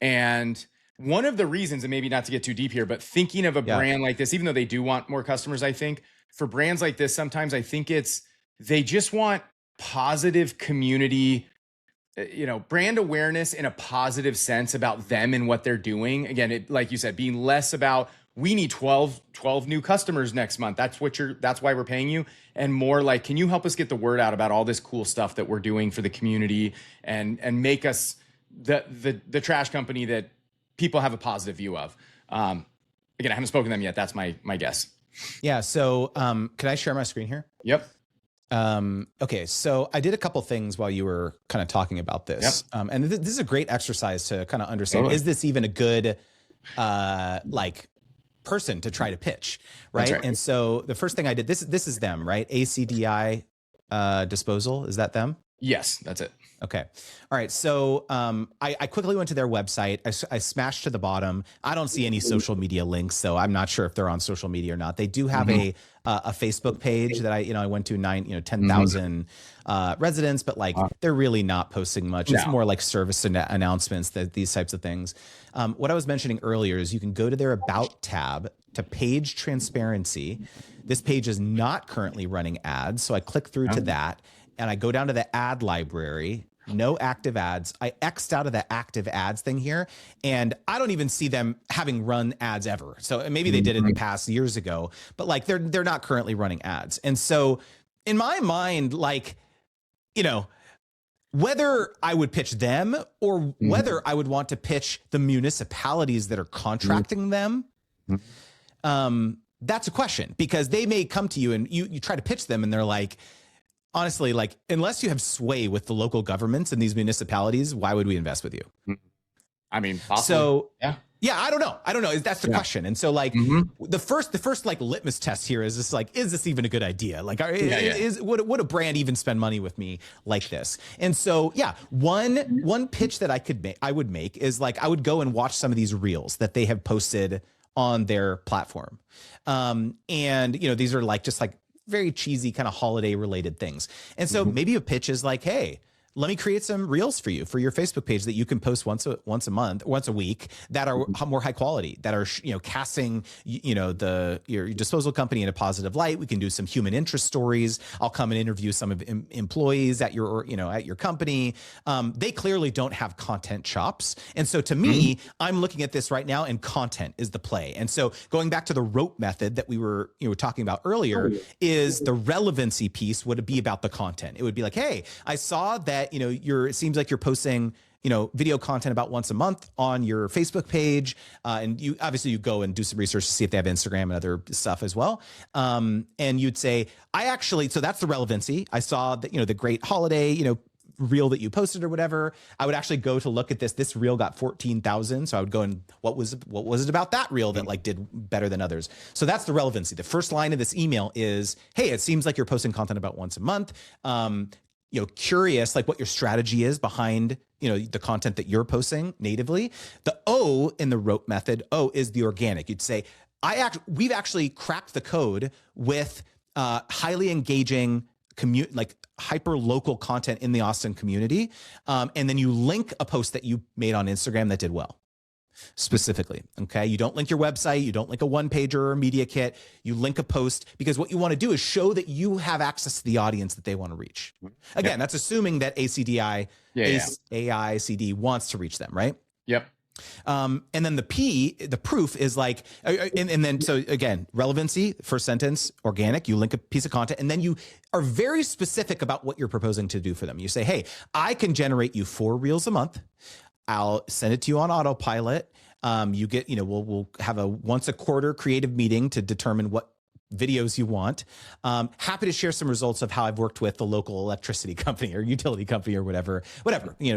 And one of the reasons, and maybe not to get too deep here, but thinking of a brand like this, even though they do want more customers, I think for brands like this, sometimes I think they just want positive community, brand awareness in a positive sense about them and what they're doing. Again, like you said, being less about, we need 12 new customers next month. That's why we're paying you. And more like, can you help us get the word out about all this cool stuff that we're doing for the community and make us the trash company that people have a positive view of. Again, I haven't spoken to them yet. That's my guess. Yeah. So can I share my screen here? Yep. Okay. So I did a couple things while you were kind of talking about this. Yep. And this is a great exercise to kind of understand, is this even a good, person to try to pitch, right? And so the first thing I did, this is them, right? ACDI Disposal, is that them? Yes, that's it. Okay. All right. So I quickly went to their website. I smashed to the bottom. I don't see any social media links, so I'm not sure if they're on social media or not. They do have a Facebook page that I went to 10,000 residents, but they're really not posting much. It's more like service announcements, these types of things. What I was mentioning earlier is you can go to their About tab to page transparency. This page is not currently running ads, so I click through to that. And I go down to the ad library, no active ads. I X'd out of the active ads thing here, and I don't even see them having run ads ever. So maybe they did it in the past years ago, but they're not currently running ads. And so in my mind, whether I would pitch them or whether I would want to pitch the municipalities that are contracting them, that's a question, because they may come to you and you try to pitch them and they're like, honestly, unless you have sway with the local governments and these municipalities, why would we invest with you? I mean, possibly. So yeah, I don't know. That's the question. And so the first litmus test here is is this even a good idea? Would a brand even spend money with me like this? And so, one pitch that I would make is I would go and watch some of these reels that they have posted on their platform. And these are just very cheesy kind of holiday related things. And so maybe a pitch is hey, let me create some reels for you for your Facebook page that you can post once a month, once a week, that are more high quality, that are casting your disposal company in a positive light. We can do some human interest stories. I'll come and interview some of employees at your company. They clearly don't have content chops, and so to me, I'm looking at this right now, and content is the play. And so going back to the rope method that we were talking about earlier, is the relevancy piece would be about the content. It would be hey, I saw that it seems like you're posting video content about once a month on your Facebook page, and you go and do some research to see if they have Instagram and other stuff as well. And you'd say, so that's the relevancy. I saw that the great holiday reel that you posted or whatever. I would actually go to look at this reel got 14,000. So I would go and what was it about that reel that did better than others? So that's the relevancy. The first line of this email is, hey, it seems like you're posting content about once a month. Curious what your strategy is behind the content that you're posting natively. The O in the rope method, O is the organic. You'd say, we've actually cracked the code with highly engaging like hyper local content in the Austin community. And then you link a post that you made on Instagram that did well. Specifically, okay? You don't link your website, you don't link a one-pager or a media kit, you link a post, because what you want to do is show that you have access to the audience that they want to reach. Again, that's assuming that AICD wants to reach them, right? Yep. And then the proof is like, and then, so again, relevancy, first sentence, organic, you link a piece of content, and then you are very specific about what you're proposing to do for them. You say, hey, I can generate you 4 reels a month. I'll send it to you on autopilot. You get, we'll have a once a quarter creative meeting to determine what videos you want. Happy to share some results of how I've worked with the local electricity company or utility company or whatever,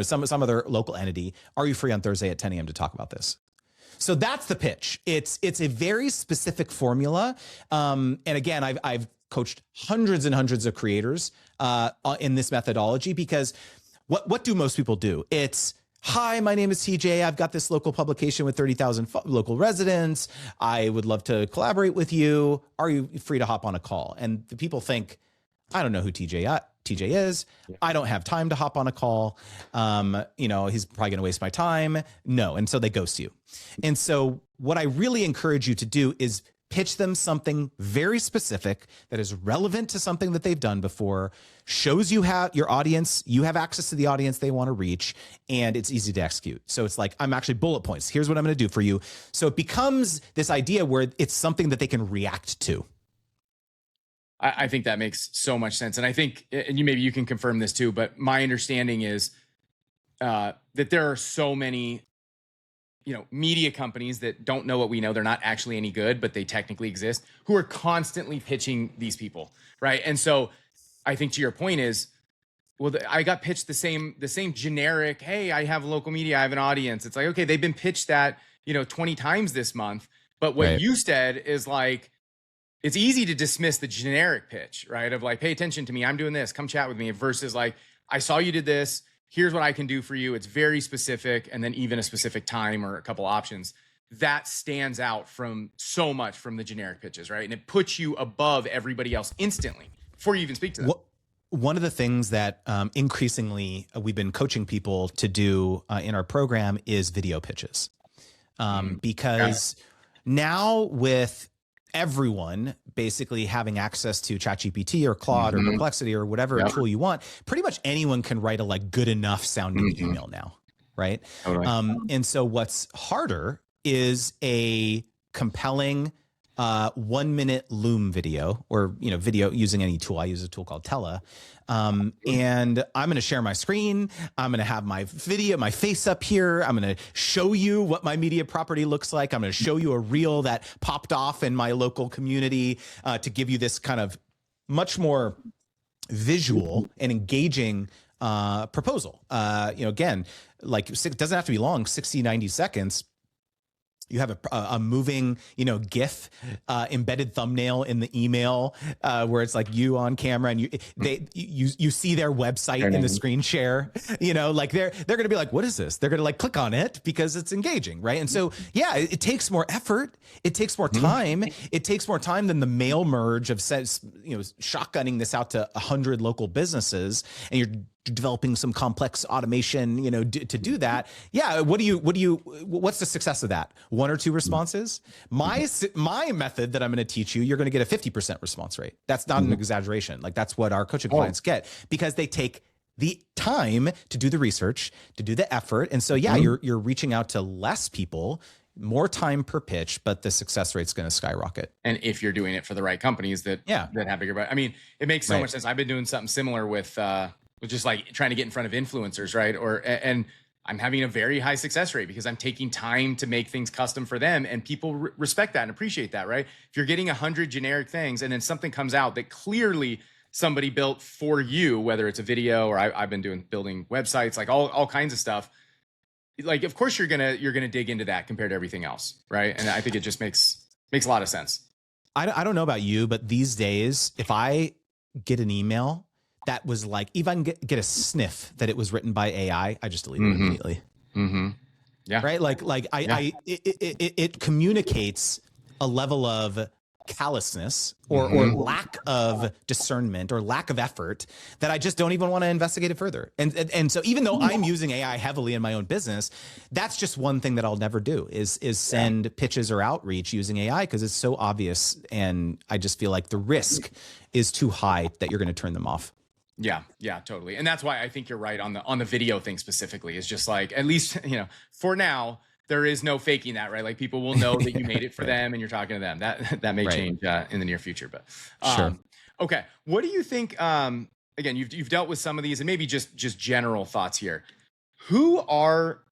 some other local entity. Are you free on Thursday at 10 a.m. to talk about this? So that's the pitch. It's a very specific formula. And again, I've coached hundreds and hundreds of creators in this methodology, because what do most people do? It's, hi, my name is TJ. I've got this local publication with 30,000 local residents. I would love to collaborate with you. Are you free to hop on a call? And the people think, I don't know who TJ is. I don't have time to hop on a call. He's probably going to waste my time. No. And so they ghost you. And so what I really encourage you to do is pitch them something very specific that is relevant to something that they've done before, shows you have your audience, you have access to the audience they want to reach, and it's easy to execute. So it's like, I'm actually bullet points. Here's what I'm going to do for you. So it becomes this idea where it's something that they can react to. I think that makes so much sense. And I think, and maybe you can confirm this too, but my understanding is that there are so many media companies that don't know what we know. They're not actually any good, but they technically exist, who are constantly pitching these people, right? And so I think to your point is, well, I got pitched the same generic, hey, I have local media, I have an audience. It's like, okay, they've been pitched that, 20 times this month. But what you said is like, it's easy to dismiss the generic pitch, right? Of like, pay attention to me, I'm doing this, come chat with me, versus like, I saw you did this, here's what I can do for you. It's very specific, and then even a specific time or a couple options. That stands out from so much from the generic pitches, right? And it puts you above everybody else instantly before you even speak to them. One of the things that increasingly we've been coaching people to do in our program is video pitches. Because now with everyone basically having access to ChatGPT or Claude or Perplexity or whatever tool you want, pretty much anyone can write a like good enough sounding email now, right? Totally. And so what's harder is a compelling 1 minute Loom video, or video using any tool. I use a tool called Tela. And I'm going to share my screen. I'm going to have my video, my face up here. I'm going to show you what my media property looks like. I'm going to show you a reel that popped off in my local community to give you this kind of much more visual and engaging proposal. Again, like it doesn't have to be long, 60, 90 seconds. You have a moving, GIF embedded thumbnail in the email where it's like you on camera, and you see their website in the screen share. Like they're going to be like, "What is this?" They're going to like click on it because it's engaging, right? And so, yeah, it takes more effort. It takes more time. It takes more time than the mail merge of shotgunning this out to 100 local businesses, and you're developing some complex automation, to do that. Yeah. What's the success of that? 1 or 2 responses? My method that I'm going to teach you, you're going to get a 50% response rate. That's not an exaggeration. Like that's what our coaching clients get, because they take the time to do the research, to do the effort. And so, yeah, you're reaching out to less people, more time per pitch, but the success rate's going to skyrocket. And if you're doing it for the right companies that have bigger, but I mean, it makes so much sense. I've been doing something similar with just like trying to get in front of influencers, right? And I'm having a very high success rate because I'm taking time to make things custom for them, and people respect that and appreciate that, right? If you're getting 100 generic things and then something comes out that clearly somebody built for you, whether it's a video or I've been building websites, like all kinds of stuff. Like, of course you're gonna dig into that compared to everything else, right? And I think it just makes a lot of sense. I don't know about you, but these days, if I get an email that was like, if I can get a sniff that it was written by AI, I just delete it immediately. Yeah. Right. It communicates a level of callousness or lack of discernment or lack of effort that I just don't even want to investigate it further. And so even though I'm using AI heavily in my own business, that's just one thing that I'll never do is send pitches or outreach using AI, because it's so obvious. And I just feel like the risk is too high that you're going to turn them off. Yeah, totally. And that's why I think you're right on the video thing specifically. Is just like, at least, for now, there is no faking that, right? Like, people will know that you made it for them and you're talking to them. That may change in the near future, but sure. Okay. What do you think? Again, you've dealt with some of these, and maybe just general thoughts here. Who are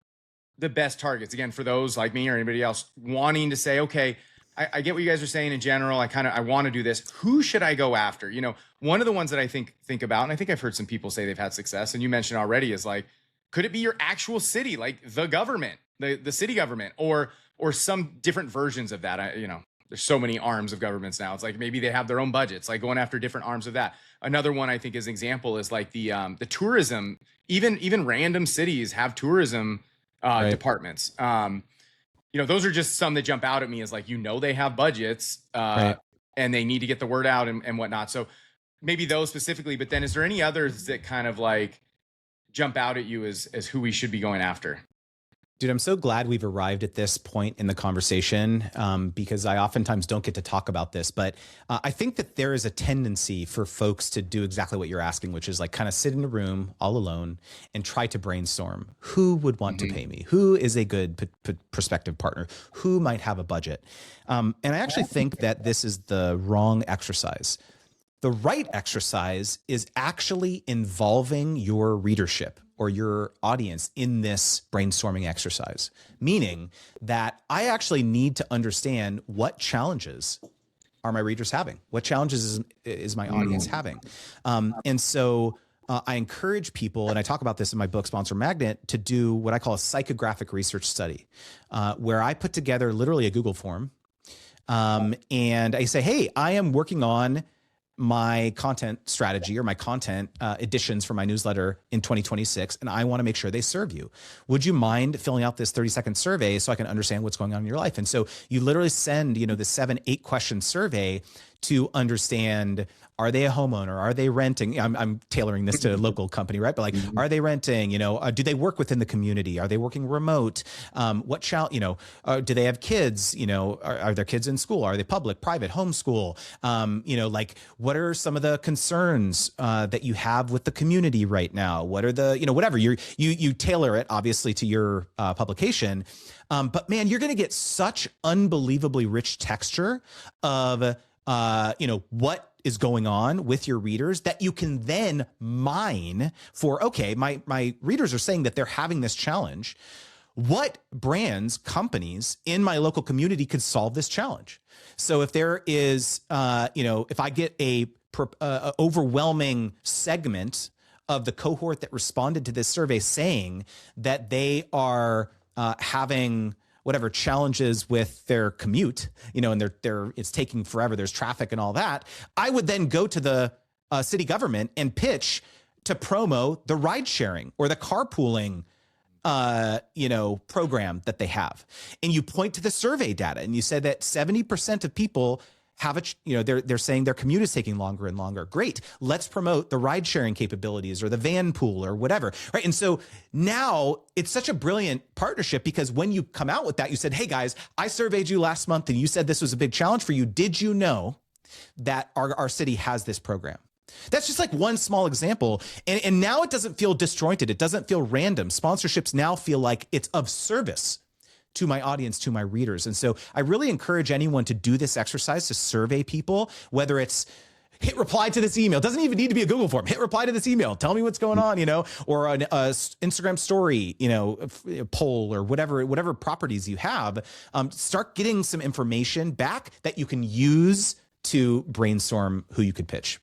the best targets, again, for those like me or anybody else wanting to say, okay, I get what you guys are saying in general. I want to do this. Who should I go after? One of the ones that I think about, and I think I've heard some people say they've had success, and you mentioned already, is like, could it be your actual city, like the government, the city government, or some different versions of that? There's so many arms of governments now. It's like maybe they have their own budgets, like going after different arms of that. Another one I think as an example is like the tourism. Even random cities have tourism departments. Those are just some that jump out at me as like, they have budgets and they need to get the word out and whatnot. So maybe those specifically, but then is there any others that kind of like jump out at you as who we should be going after? Dude, I'm so glad we've arrived at this point in the conversation, because I oftentimes don't get to talk about this. But I think that there is a tendency for folks to do exactly what you're asking, which is like kind of sit in a room all alone and try to brainstorm who would want to pay me, who is a good prospective partner, who might have a budget. And I actually think that this is the wrong exercise. The right exercise is actually involving your readership or your audience in this brainstorming exercise, meaning that I actually need to understand what challenges are my readers having? What challenges is my audience having? And so I encourage people, and I talk about this in my book, Sponsor Magnet, to do what I call a psychographic research study, where I put together literally a Google form. And I say, hey, I am working on my content strategy or my content editions for my newsletter in 2026, and I want to make sure they serve you. Would you mind filling out this 30-second survey so I can understand what's going on in your life? And so you literally send, the 7-8 question survey to understand, are they a homeowner? Are they renting? I'm tailoring this to a local company, right? But like, are they renting? Do they work within the community? Are they working remote? What child, do they have kids? Are their kids in school? Are they public, private, homeschool? Like, what are some of the concerns that you have with the community right now? What are the, whatever you tailor it obviously to your publication. But man, you're going to get such unbelievably rich texture of, what is going on with your readers that you can then mine for, okay, my readers are saying that they're having this challenge. What brands, companies in my local community could solve this challenge? So if there is, if I get a overwhelming segment of the cohort that responded to this survey saying that they are having whatever challenges with their commute, and it's taking forever, there's traffic and all that, I would then go to the city government and pitch to promo the ride sharing or the carpooling program that they have. And you point to the survey data and you said that 70% of people have they're saying their commute is taking longer and longer. Great. Let's promote the ride sharing capabilities or the van pool or whatever. Right. And so now it's such a brilliant partnership, because when you come out with that, you said, hey guys, I surveyed you last month and you said this was a big challenge for you. Did you know that our city has this program? That's just like one small example. And now it doesn't feel disjointed. It doesn't feel random. Sponsorships now feel like it's of service to my audience, to my readers. And so I really encourage anyone to do this exercise, to survey people, whether it's hit reply to this email. It doesn't even need to be a Google form. Hit reply to this email. Tell me what's going on, or an Instagram story, poll or whatever properties you have. Start getting some information back that you can use to brainstorm who you could pitch.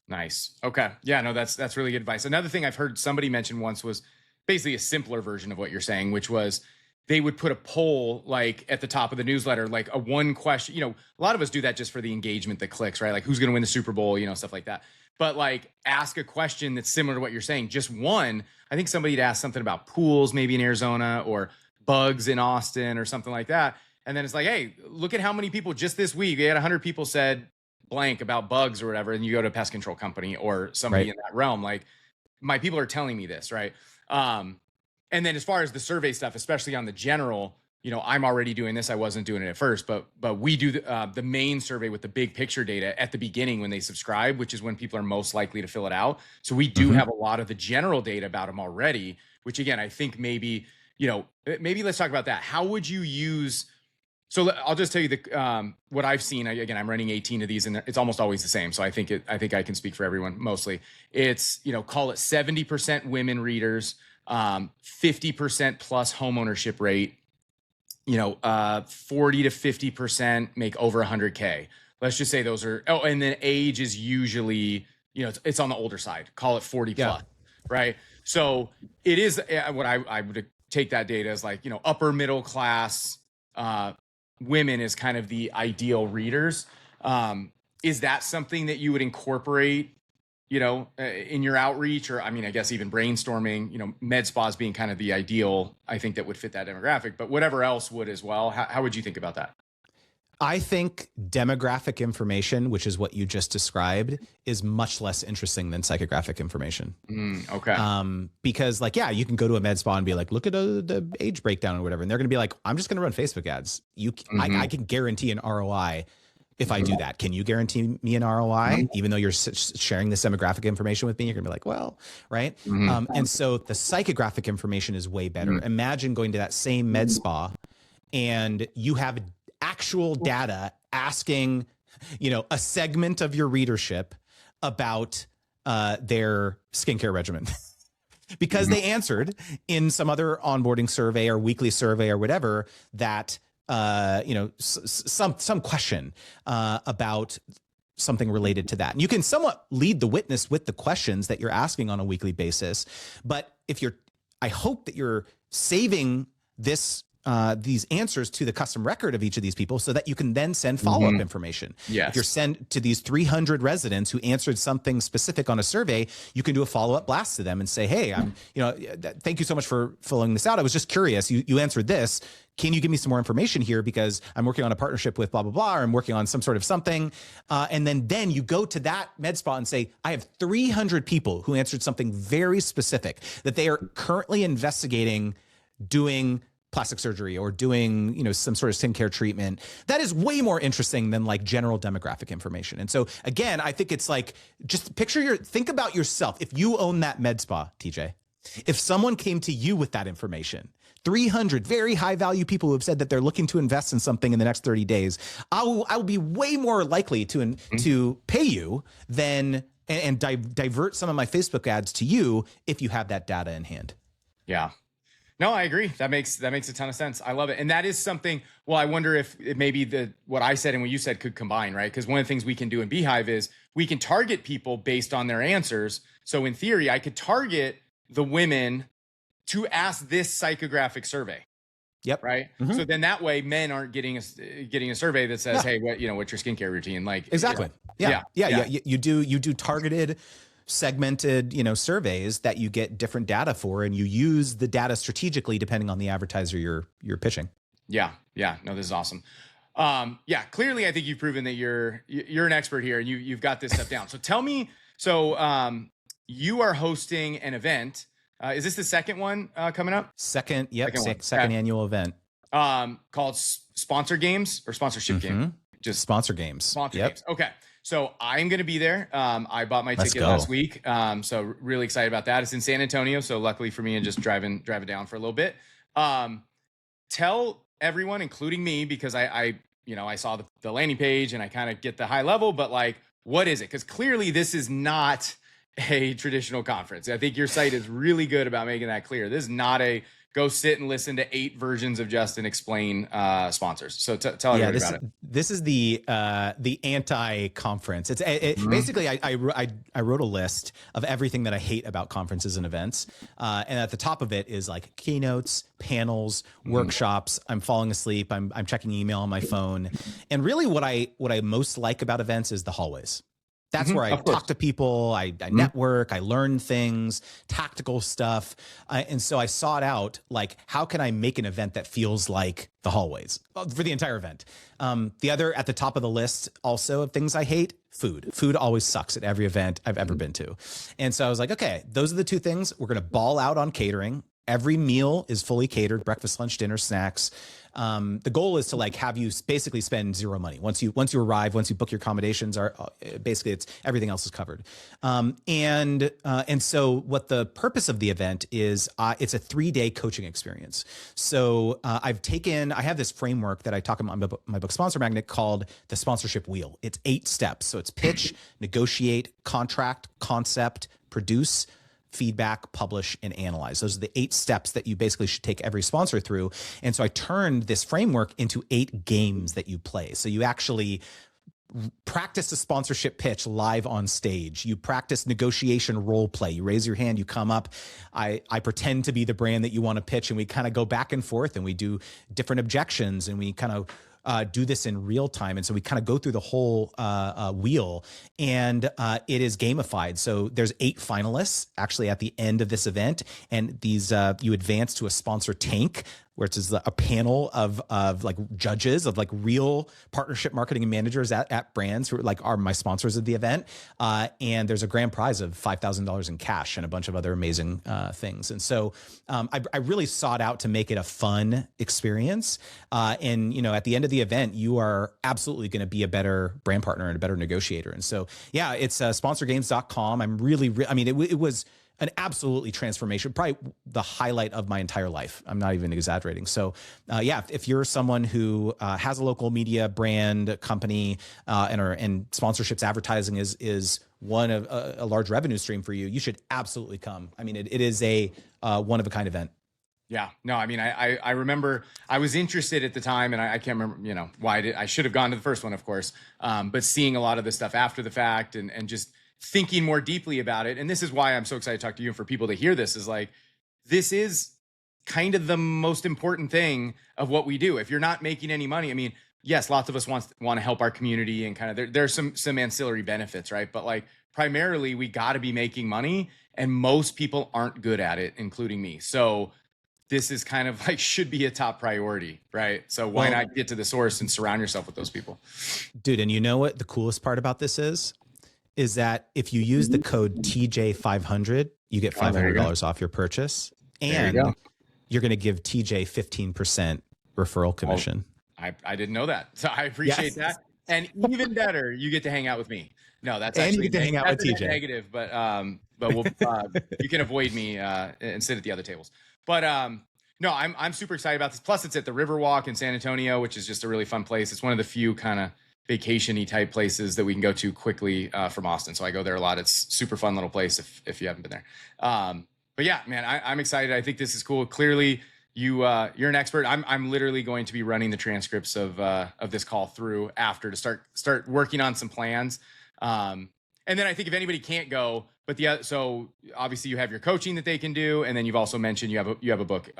Nice. Okay. Yeah, no, that's really good advice. Another thing I've heard somebody mention once was basically a simpler version of what you're saying, which was they would put a poll like at the top of the newsletter, like a one question. A lot of us do that just for the engagement that clicks, right? Like, who's going to win the Super Bowl, stuff like that. But like, ask a question that's similar to what you're saying. Just one. I think somebody had asked something about pools, maybe in Arizona, or bugs in Austin or something like that. And then it's like, hey, look at how many people just this week, we had 100 people said blank about bugs or whatever. And you go to a pest control company or somebody in that realm, like my people are telling me this, right? And then as far as the survey stuff, especially on the general, I'm already doing this. I wasn't doing it at first, but we do the main survey with the big picture data at the beginning when they subscribe, which is when people are most likely to fill it out. So we do have a lot of the general data about them already, which again, I think maybe let's talk about that. How would you use? So I'll just tell you what I've seen. Again, I'm running 18 of these, and it's almost always the same. So I think I can speak for everyone. Mostly, it's call it 70% women readers, 50% plus home ownership rate. 40 to 50% make over 100K. Let's just say those are. Oh, and then age is usually it's on the older side. Call it 40 plus, right? So it is what I would take that data as like upper middle class. Women is kind of the ideal readers. Is that something that you would incorporate, in your outreach, or I mean, I guess even brainstorming, med spas being kind of the ideal, I think that would fit that demographic, but whatever else would as well. How would you think about that? I think demographic information, which is what you just described, is much less interesting than psychographic information. Okay. Because you can go to a med spa and be like, look at the age breakdown or whatever. And they're going to be like, I'm just going to run Facebook ads. I can guarantee an ROI if I do that. Can you guarantee me an ROI? Even though you're sharing this demographic information with me, you're going to be like, well, right. And so the psychographic information is way better. Imagine going to that same med spa and you have actual data asking, a segment of your readership about their skincare regimen because they answered in some other onboarding survey or weekly survey or whatever that, some question about something related to that. And you can somewhat lead the witness with the questions that you're asking on a weekly basis. But I hope that you're saving these answers to the custom record of each of these people so that you can then send follow-up information. Yes. If you're sent to these 300 residents who answered something specific on a survey, you can do a follow-up blast to them and say, hey, thank you so much for filling this out. I was just curious. You answered this. Can you give me some more information here? Because I'm working on a partnership with blah, blah, blah, or I'm working on some sort of something. And then you go to that med spa and say, I have 300 people who answered something very specific that they are currently investigating doing plastic surgery or doing, some sort of skincare treatment. That is way more interesting than like general demographic information. And so again, I think it's like, just think about yourself. If you own that med spa, TJ, if someone came to you with that information, 300 very high value people who have said that they're looking to invest in something in the next 30 days, I will be way more likely to pay you than and divert some of my Facebook ads to you if you have that data in hand. Yeah. No, I agree. That makes a ton of sense. I love it. And that is something, well, I wonder if maybe what I said and what you said could combine, right? Because one of the things we can do in Beehive is we can target people based on their answers. So in theory, I could target the women to ask this psychographic survey. Yep. Right. So then that way men aren't getting a survey that says, hey, what's your skincare routine? Like, exactly. Yeah. You do targeted, segmented, surveys that you get different data for, and you use the data strategically depending on the advertiser you're pitching. Yeah. No, this is awesome. Clearly I think you've proven that you're an expert here and you've got this stuff down. So tell me, you are hosting an event. Is this the second one coming up? Second annual event. Called Sponsor Games or Sponsorship Game? Just Sponsor Games. Games. Okay. So I'm going to be there. I bought my ticket last week. So really excited about that. It's in San Antonio. So luckily for me, and just driving down for a little bit. Tell everyone, including me, because I saw the landing page and I kind of get the high level, but like, what is it? Because clearly this is not a traditional conference. I think your site is really good about making that clear. This is not a go sit and listen to 8 versions of Justin explain sponsors. So tell everybody about it. This is the anti-conference. Basically I wrote a list of everything that I hate about conferences and events. And at the top of it is like keynotes, panels, workshops. I'm falling asleep. I'm checking email on my phone. And really what I most like about events is the hallways. That's where I talk to people, I network, I learn things, tactical stuff. And so I sought out, like, how can I make an event that feels like the hallways for the entire event? The other at the top of the list also of things I hate, food. Food always sucks at every event I've ever been to. And so I was like, okay, those are the two things. We're going to ball out on catering. Every meal is fully catered, breakfast, lunch, dinner, snacks. The goal is to like have you basically spend zero money once you arrive, once you book your accommodations. Are basically it's everything else is covered. And so what the purpose of the event is, it's a 3-day coaching experience. So I have this framework that I talk about my book Sponsor Magnet called the sponsorship wheel. It's 8 steps. So it's pitch, negotiate, contract, concept, produce, feedback, publish, and analyze. Those are the 8 steps that you basically should take every sponsor through. And so I turned this framework into 8 games that you play. So you actually practice a sponsorship pitch live on stage. You practice negotiation role play. You raise your hand, you come up. I pretend to be the brand that you want to pitch, and we kind of go back and forth, and we do different objections, and we kind of do this in real time. And so we kind of go through the whole wheel, and it is gamified. So there's 8 finalists actually at the end of this event. And these, you advance to a sponsor tank, where it's a panel of like judges of like real partnership marketing managers at brands who are my sponsors of the event. And there's a grand prize of $5,000 in cash and a bunch of other amazing things. And so I really sought out to make it a fun experience. And, at the end of the event, you are absolutely going to be a better brand partner and a better negotiator. And so, yeah, it's sponsorgames.com. It was an absolutely transformation, probably the highlight of my entire life. I'm not even exaggerating. So if you're someone who has a local media brand company and sponsorships, advertising is one of a large revenue stream for you, you should absolutely come. I mean, it is a one of a kind event. Yeah, no, I mean, I remember I was interested at the time, and I can't remember, why I should have gone to the first one, of course. But seeing a lot of this stuff after the fact and just thinking more deeply about it. And this is why I'm so excited to talk to you, and for people to hear this, is like, this is kind of the most important thing of what we do. If you're not making any money, I mean, yes, lots of us want to help our community, and kind of there's some ancillary benefits, right? But like, primarily we got to be making money, and most people aren't good at it, including me. So this is kind of like, should be a top priority, right? So why not get to the source and surround yourself with those people? Dude, and you know what the coolest part about this is that if you use the code TJ500, you get $500 off your purchase, and you're going to give TJ 15% referral commission. I didn't know that, so I appreciate that. And even better, you get to hang out with me. No, that's actually, and you get to hang out with TJ. Negative, but we'll, you can avoid me and sit at the other tables. But no, I'm super excited about this. Plus, it's at the Riverwalk in San Antonio, which is just a really fun place. It's one of the few kind of vacation-y type places that we can go to quickly from Austin. So I go there a lot. It's super fun little place if you haven't been there. But yeah, man, I'm excited. I think this is cool. Clearly, you're an expert. I'm literally going to be running the transcripts of this call through after to start working on some plans. And then I think if anybody can't go, but so obviously you have your coaching that they can do, and then you've also mentioned you have a book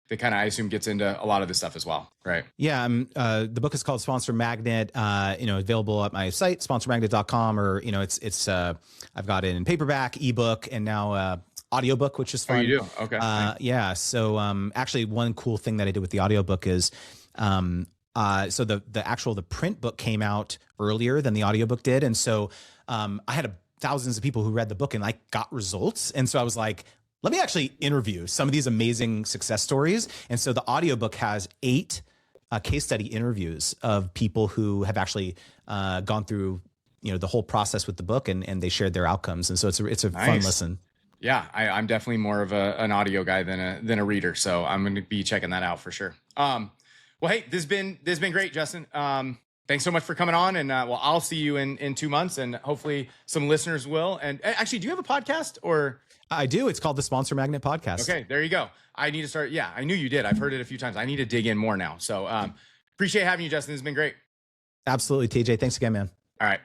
that kind of, I assume, gets into a lot of this stuff as well, right? Yeah, the book is called Sponsor Magnet. Available at my site, sponsormagnet.com, or it's I've got it in paperback, ebook, and now audiobook, which is fun. Oh, you do? Okay. Yeah. So actually, one cool thing that I did with the audiobook is so the print book came out earlier than the audiobook did, and so I had thousands of people who read the book, and I got results, and so I was like, let me actually interview some of these amazing success stories. And so the audiobook has 8 case study interviews of people who have actually gone through, the whole process with the book, and they shared their outcomes. And so it's a nice, fun listen. Yeah, I'm definitely more of an audio guy than a reader. So I'm going to be checking that out for sure. Well, hey, this has been great, Justin. Thanks so much for coming on. And I'll see you in 2 months, and hopefully some listeners will. And actually, do you have a podcast or? I do. It's called the Sponsor Magnet Podcast. Okay, there you go. I need to start. Yeah, I knew you did. I've heard it a few times. I need to dig in more now. So appreciate having you, Justin. This has been great. Absolutely, TJ. Thanks again, man. All right.